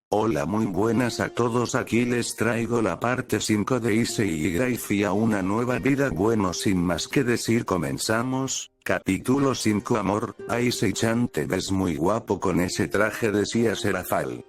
Hola, muy buenas a todos, aquí les traigo la parte 5 de Issei y Gracie a una nueva vida. Bueno, sin más que decir, comenzamos. Capítulo 5. Amor. Issei-chan, te ves muy guapo con ese traje, decía Serafal.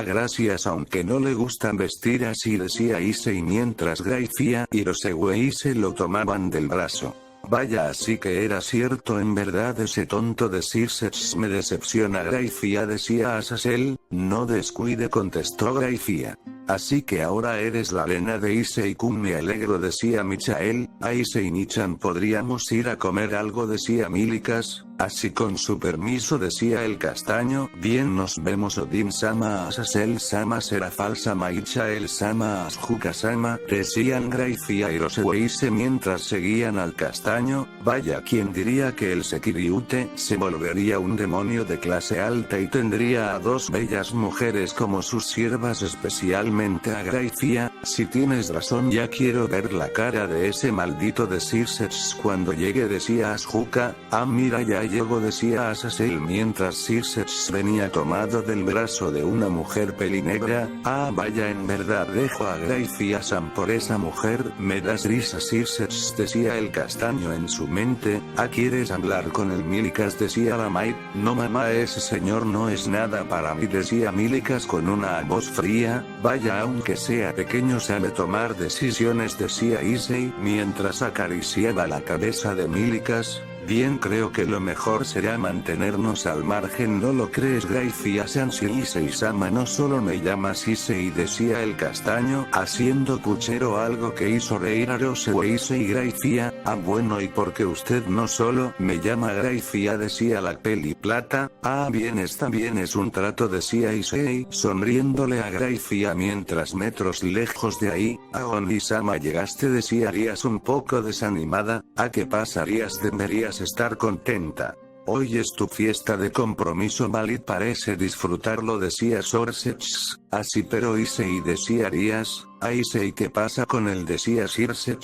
Gracias, aunque no le gustan vestir así, decía Issei mientras Gracie y Rosewei se lo tomaban del brazo. Vaya, así que era cierto, en verdad ese tonto de Circe me decepciona. Gracie, decía Azazel. No descuide, contestó Gracie. Así que ahora eres la Lena de Issei-kun, me alegro, decía Michael. Issei-nichan, podríamos ir a comer algo, decía Milikas. Así, con su permiso, decía el castaño. Bien, nos vemos. Odin-sama, Azazel-sama, Serafal-sama, Michael-sama, Asuka-sama, decían Gracie y Rosewei mientras seguían al castaño. Vaya, ¿quién diría que el Sekiriute se volvería un demonio de clase alta y tendría a dos bellas mujeres como sus siervas, especialmente a Gracie? Si tienes razón, ya quiero ver la cara de ese maldito de Circe cuando llegue, decía Asuka. Mira, ya llegó, decía Azazel mientras Circe venía tomado del brazo de una mujer pelinegra. Vaya, en verdad dejo a Gracie-san por esa mujer. Me das risa, Circe, decía el castaño en su mente. ¿Quieres hablar con el Milikas?, decía la Maid. No, mamá, ese señor no es nada para mí, decía Milikas con una voz fría. Vaya, aunque sea pequeño sabe tomar decisiones, decía Issei mientras acariciaba la cabeza de Milikas. Bien, creo que lo mejor será mantenernos al margen, ¿no lo crees, Gracie-san? Si Issei-sama no solo me llamas Issei, decía el castaño, haciendo puchero, algo que hizo reír a Rosewei y Gracie. Bueno, y porque usted no solo me llama Gracie, decía la peli plata. Bien, está bien, es un trato, decía Issei sonriéndole a Gracie mientras metros lejos de ahí. Oni-sama, llegaste, decía Arias un poco desanimada. ¿Qué pasa, Arias? Deberías estar contenta. Hoy es tu fiesta de compromiso, Malit parece disfrutarlo, decía Sorsets. Así, pero Issei, decía Arias. Issei, ¿qué pasa con él?, decía Circe.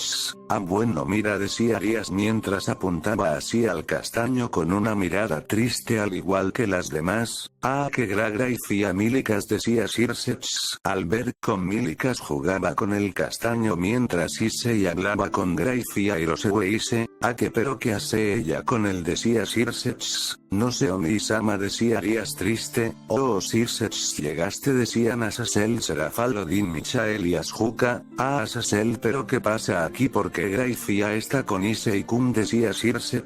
Bueno, mira, decía Arias mientras apuntaba así al castaño con una mirada triste al igual que las demás. Que Gracie Milikas, decía Circe. Al ver con Milikas jugaba con el castaño mientras Issei hablaba con Gracie y Rosewei. ¿Qué pero qué hace ella con él?, decía Circe. No sé, Oni-sama, decía Arias triste. Circe, llegaste, decían Azazel, Serafal, Odin, Michael y Asuka. Azazel, pero ¿qué pasa aquí? Porque Gracie está con Issei-kun, decía Circe.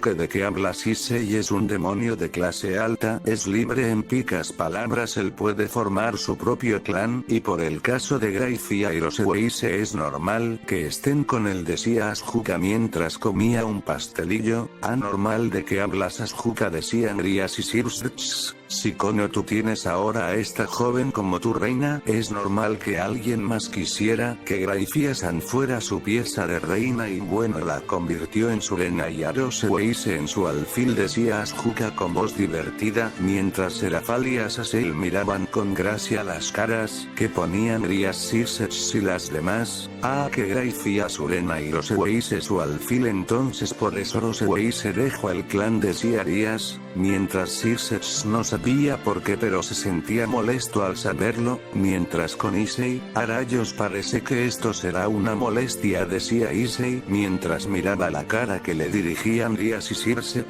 ¿Que de qué hablas? Issei es un demonio de clase alta, es libre, en pocas palabras él puede formar su propio clan, y por el caso de Gracie y Rosewei es normal que estén con él, decía Asuka mientras comía un pastelillo. Normal, ¿de qué hablas, Asuka?, decían Arias y Circe. Si coño, tú tienes ahora a esta joven como tu reina, es normal que alguien más quisiera que Gracie-san fuera su pieza de reina, y bueno, la convirtió en su reina y a Rosewei en su alfil, decía Asuka con voz divertida mientras Serafal y Azazel miraban con gracia las caras que ponían Arias, Circe y las demás. Que Gracie su reina y Rosewei su alfil, entonces por eso Rosewei dejó el clan, decía Arias, mientras Circe no sabía por qué, pero se sentía molesto al saberlo, mientras con Issei, a rayos, parece que esto será una molestia, decía Issei mientras miraba la cara que le dirigían Arias y Circe,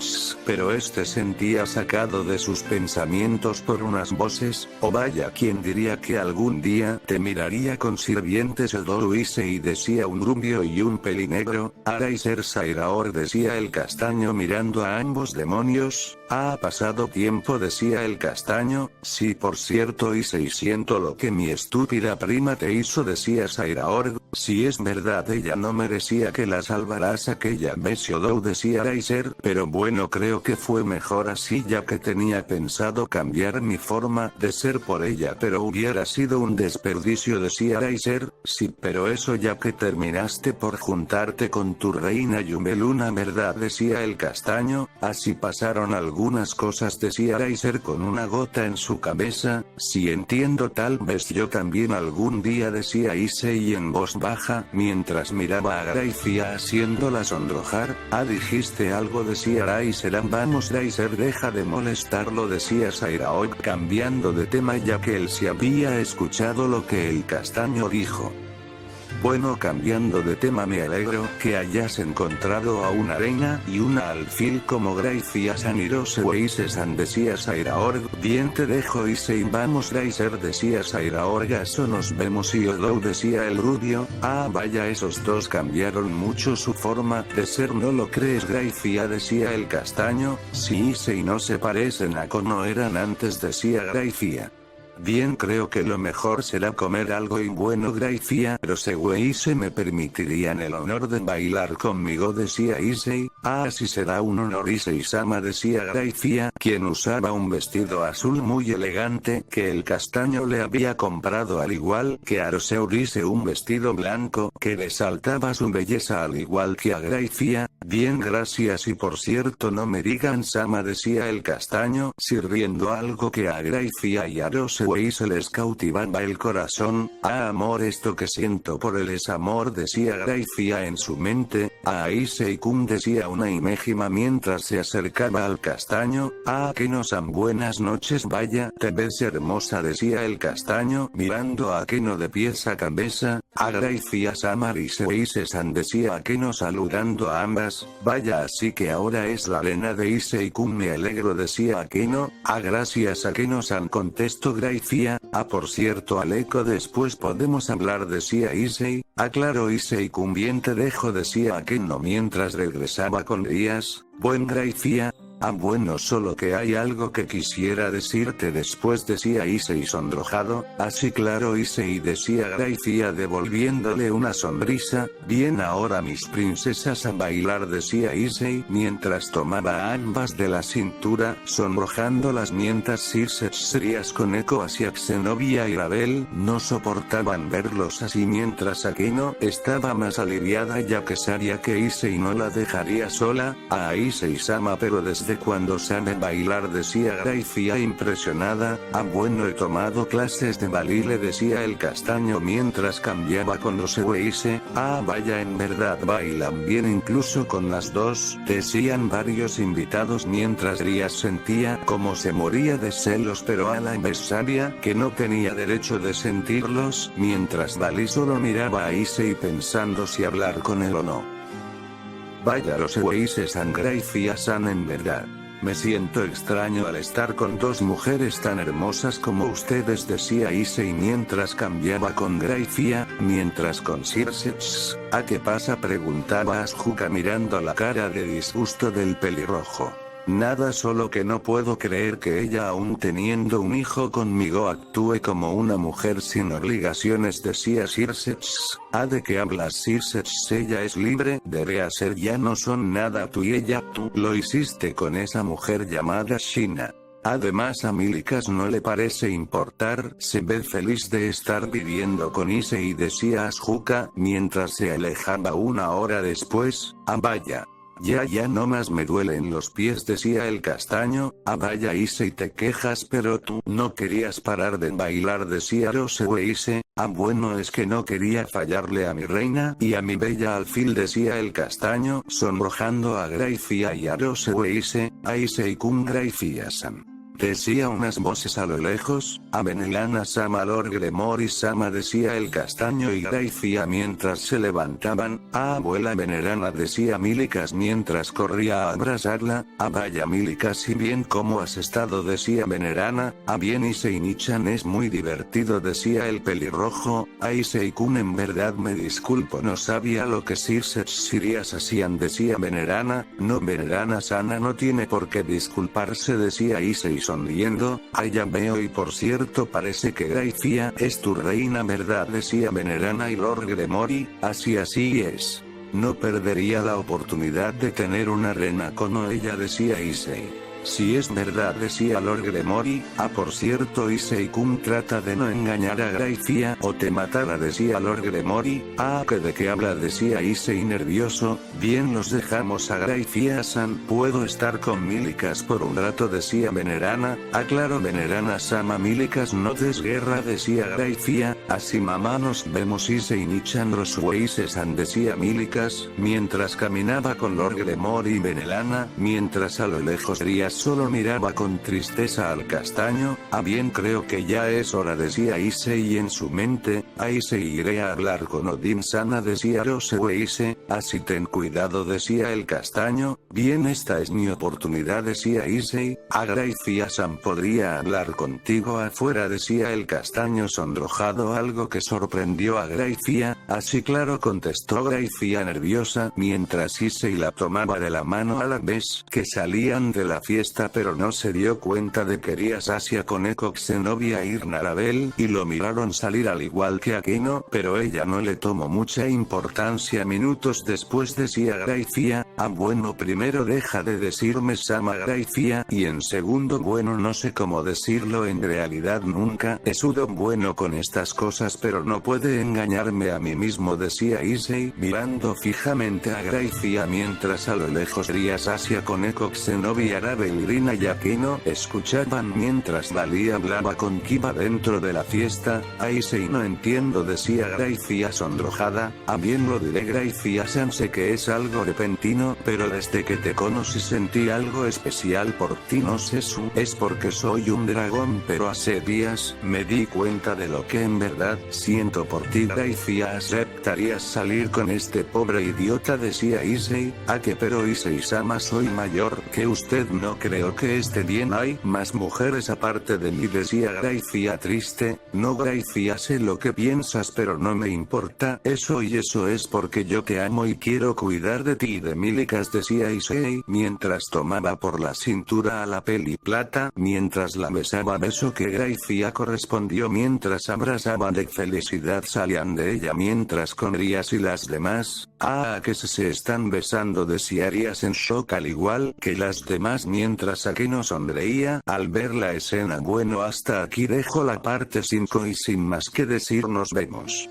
pero este sentía sacado de sus pensamientos por unas voces. Vaya, ¿quién diría que algún día te miraría con sirvientes? Edoru Issei, decía un rubio y un pelinegro. Araiser Sairaor, decía el castaño mirando a ambos demonios. Ha pasado tiempo, decía el castaño. Sí, por cierto, Issei, siento lo que mi estúpida prima te hizo, decía Sairaorg. Si es verdad, ella no merecía que la salvaras aquella vez, Yodou, decía Araiser, pero bueno, creo que fue mejor así, ya que tenía pensado cambiar mi forma de ser por ella, pero hubiera sido un desperdicio, decía Araiser. Sí, pero eso ya que terminaste por juntarte con tu reina Yumeluna, ¿verdad?, decía el castaño. Así pasaron algunos algunas cosas decía Riser con una gota en su cabeza, si entiendo tal vez yo también algún día decía Issei en voz baja, mientras miraba a Graifia haciéndola sonrojar, dijiste algo decía Riser, vamos Riser deja de molestarlo decía Sairaoi cambiando de tema ya que él se había escuchado lo que el castaño dijo. Bueno cambiando de tema me alegro que hayas encontrado a una reina y una alfil como Graifia-san y Rosewise-san decía Sairaorg, bien te dejo Issei vamos Riser decía Sairaorg eso nos vemos y Odo decía el rubio, vaya esos dos cambiaron mucho su forma de ser no lo crees Graifia decía el castaño, si Issei no se parecen a Kono eran antes decía Graifia. Bien creo que lo mejor será comer algo y bueno Graifia Rosewise me permitirían el honor de bailar conmigo decía Issei, así será un honor Issei-sama decía Graifia quien usaba un vestido azul muy elegante que el castaño le había comprado al igual que a Rosewise un vestido blanco que resaltaba su belleza al igual que a Graifia, bien gracias y por cierto no me digan Sama decía el castaño sirviendo algo que a Graifia y a Rosewise les cautivaba el corazón, amor esto que siento por él es amor decía Graifia en su mente, Issei-kun decía una imejima mientras se acercaba al castaño, que no san buenas noches vaya, te ves hermosa decía el castaño mirando a Akeno de pies a cabeza, Graifia-sama Rosewise-san decía Akeno saludando a ambas, vaya así que ahora es la arena de Issei-kun me alegro decía Akeno, gracias Akeno-san contestó Graifia, por cierto Aleko después podemos hablar decía Issei, claro Issei-kun bien te dejo decía Akeno mientras regresaba con Rías, buen Graifia, bueno solo que hay algo que quisiera decirte después decía Issei sonrojado, así claro Issei decía Graifia devolviéndole una sonrisa, bien ahora mis princesas a bailar decía Issei mientras tomaba a ambas de la cintura, sonrojándolas mientras Circe Rías con eco hacia Zenobia y Rabel no soportaban verlos así mientras Akeno estaba más aliviada ya que sabía que Issei no la dejaría sola, Issei-sama pero desde cuando sabe bailar decía Graifia impresionada, bueno he tomado clases de baile decía el castaño mientras cambiaba con Rosewise, vaya en verdad bailan bien incluso con las dos, decían varios invitados mientras Rías sentía como se moría de celos pero a la vez sabía que no tenía derecho de sentirlos, mientras Bali solo miraba a Issei pensando si hablar con él o no. Vaya Rosewise-san Graifia-san en verdad. Me siento extraño al estar con dos mujeres tan hermosas como ustedes decía Issei mientras cambiaba con Graifia, mientras con Circe. ¿Qué pasa? preguntaba Asuka mirando la cara de disgusto del pelirrojo. Nada solo que no puedo creer que ella aún teniendo un hijo conmigo actúe como una mujer sin obligaciones decía Circe. ¿De qué hablas Circe? Ella es libre de rehacer ya no son nada tú y ella tú lo hiciste con esa mujer llamada Shina. Además a Milikas no le parece importar, se ve feliz de estar viviendo con Issei decía Asuka mientras se alejaba una hora después, vaya. Ya no más me duelen los pies decía el castaño, vaya Issei te quejas pero tú no querías parar de bailar decía Rosewise, bueno es que no quería fallarle a mi reina y a mi bella alfil decía el castaño sonrojando a Graifia y a Rosewise, Issei-kun Graifia-san. Decía unas voces a lo lejos, Benelana-sama Lord Gremory-sama decía el castaño y Graifia mientras se levantaban, abuela Venerana decía Milikas mientras corría a abrazarla, vaya Milikas y bien cómo has estado decía Venerana, bien Issei-nichan es muy divertido decía el pelirrojo, Issei-kun en verdad me disculpo no sabía lo que Circe Sirias hacían decía Venerana, no Venerana-sana no tiene por qué disculparse decía Issei sonriendo, ya veo y por cierto parece que Graifia es tu reina verdad decía Venerana y Lord Gremory, así es. No perdería la oportunidad de tener una reina como ella decía Issei. Si es verdad, decía Lord Gremory. Por cierto, Issei-kun trata de no engañar a Graifia o te matará, decía Lord Gremory. ¿Que de qué habla?, decía Issei nervioso. Bien, los dejamos a Graifia-san. Puedo estar con Milikas por un rato, decía Venerana. Claro, Venerana-sama. Milikas no des guerra, decía Graifia. Así mamá nos vemos. Issei Nichan Rosueise-san, decía Milikas, mientras caminaba con Lord Gremory y Venerana, mientras a lo lejos Rías solo miraba con tristeza al castaño. Bien, creo que ya es hora, decía Issei en su mente. Issei, iré a hablar con Odin-sana, decía Rosueise. Así ten cuidado, decía el castaño. Bien, esta es mi oportunidad, decía Issei. Graifia-san podría hablar contigo afuera, decía el castaño sonrojado, algo que sorprendió a Graifia. Así, claro, contestó Graifia nerviosa, mientras Issei la tomaba de la mano a la vez que salían de la fiesta, pero no se dio cuenta de que Ria Sasia con Eco Xenobia y Narabel, y lo miraron salir al igual que Akino, pero ella no le tomó mucha importancia. Minutos después decía Graifia, bueno, primero deja de decirme Sama, Graifia, y en segundo, bueno, no sé cómo decirlo, en realidad nunca he sido bueno con estas cosas, pero no puede engañarme a mí mismo, decía Issei, mirando fijamente a Graifia mientras a lo lejos Ria Sasia con Eco Xenobia, Arabel, Rina y Akino escuchaban mientras Dali hablaba con Kiba dentro de la fiesta. Issei, no entiendo, decía Graifia sonrojada. Bien, lo diré, Graifia-san, sé que es algo repentino, pero desde que te conocí sentí algo especial por ti, no sé si es porque soy un dragón, pero hace días me di cuenta de lo que en verdad siento por ti. Graifia, ¿aceptarías salir con este pobre idiota?, decía Issei. Que pero Issei-sama, soy mayor que usted, no creo que esté bien, hay más mujeres aparte de mí, decía Graifia triste. No, Graifia, sé lo que piensas, pero no me importa eso, y eso es porque yo te amo y quiero cuidar de ti y de Milikas, decía Issei, mientras tomaba por la cintura a la Peli Plata, mientras la besaba, beso que Graifia correspondió mientras abrazaban de felicidad salían de ella, mientras con Rías y las demás, que se están besando, decía Rías en shock al igual que las demás, mientras Akino sonreía al ver la escena. Bueno, hasta aquí dejo la parte 5 y sin más que decir nos vemos.